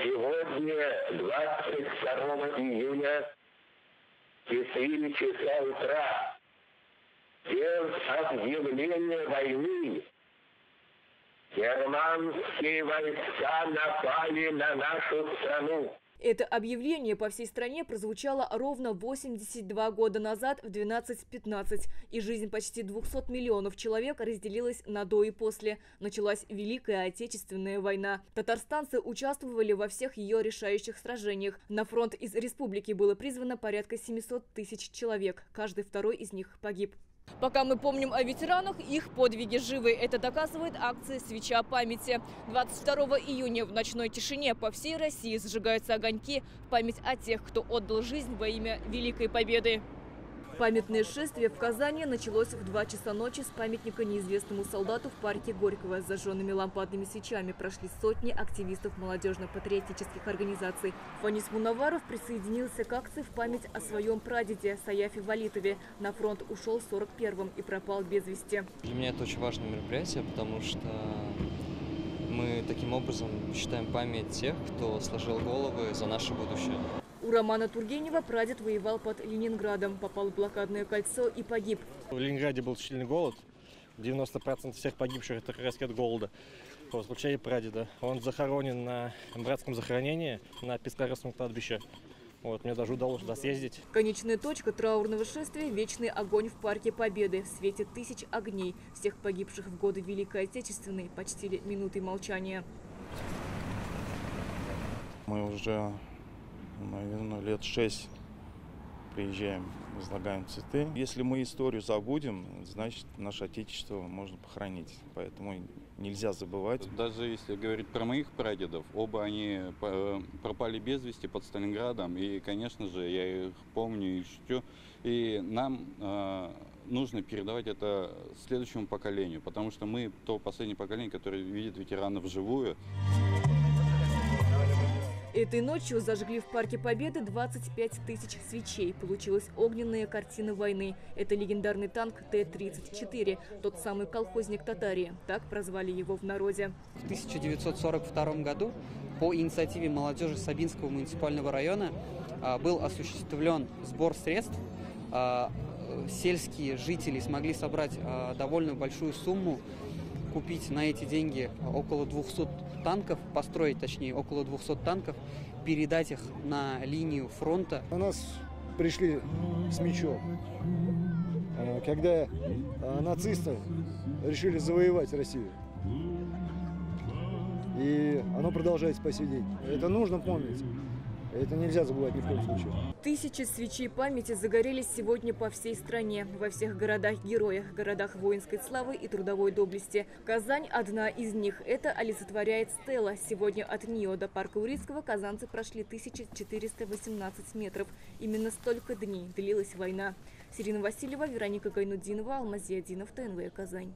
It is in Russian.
Сегодня, 22 июня, в 4 часа утра, без объявления войны, германские войска напали на нашу страну. Это объявление по всей стране прозвучало ровно 82 года назад в 12:15, и жизнь почти 200 миллионов человек разделилась на до и после. Началась Великая Отечественная война. Татарстанцы участвовали во всех ее решающих сражениях. На фронт из республики было призвано порядка 700 тысяч человек. Каждый второй из них погиб. Пока мы помним о ветеранах, их подвиги живы. Это доказывает акция «Свеча памяти». 22 июня в ночной тишине по всей России зажигаются огоньки в память о тех, кто отдал жизнь во имя Великой Победы. Памятное шествие в Казани началось в 2 часа ночи с памятника неизвестному солдату в парке Горького. С зажженными лампадными свечами прошли сотни активистов молодежно-патриотических организаций. Фанис Мунаваров присоединился к акции в память о своем прадеде Саяфе Валитове. На фронт ушел в 41-м и пропал без вести. Для меня это очень важное мероприятие, потому что мы таким образом считаем память тех, кто сложил головы за наше будущее. У Романа Тургенева прадед воевал под Ленинградом, попал в блокадное кольцо и погиб. В Ленинграде был сильный голод. 90% всех погибших это как раз от голода. Вот, включая прадеда. Он захоронен на братском захоронении на Пискаревском кладбище. Вот, мне даже удалось туда съездить. Конечная точка траурного шествия – вечный огонь в Парке Победы. В свете тысяч огней всех погибших в годы Великой Отечественной почтили минутой молчания. Мы уже, наверное, лет 6 приезжаем, возлагаем цветы. Если мы историю забудем, значит, наше Отечество можно похоронить. Поэтому нельзя забывать. Даже если говорить про моих прадедов, оба они пропали без вести под Сталинградом. И, конечно же, я их помню и чту. И нам нужно передавать это следующему поколению, потому что мы то последнее поколение, которое видит ветеранов вживую. Этой ночью зажгли в Парке Победы 25 тысяч свечей. Получилась огненная картина войны. Это легендарный танк Т-34, тот самый колхозник Татарии. Так прозвали его в народе. В 1942 году по инициативе молодежи Сабинского муниципального района был осуществлен сбор средств. Сельские жители смогли собрать довольно большую сумму, купить на эти деньги около 200 танков, построить, точнее, около 200 танков, передать их на линию фронта. У нас пришли с мечом, когда нацисты решили завоевать Россию. И оно продолжается по сей день. Это нужно помнить. Это нельзя забывать ни в коем случае. Тысячи свечей памяти загорелись сегодня по всей стране. Во всех городах-героях, городах воинской славы и трудовой доблести. Казань – одна из них. Это олицетворяет стела. Сегодня от нее до парка Урицкого казанцы прошли 1418 метров. Именно столько дней длилась война. Сирина Васильева, Вероника Гайнудинова, Алмаз Зиадинов, ТНВ Казань.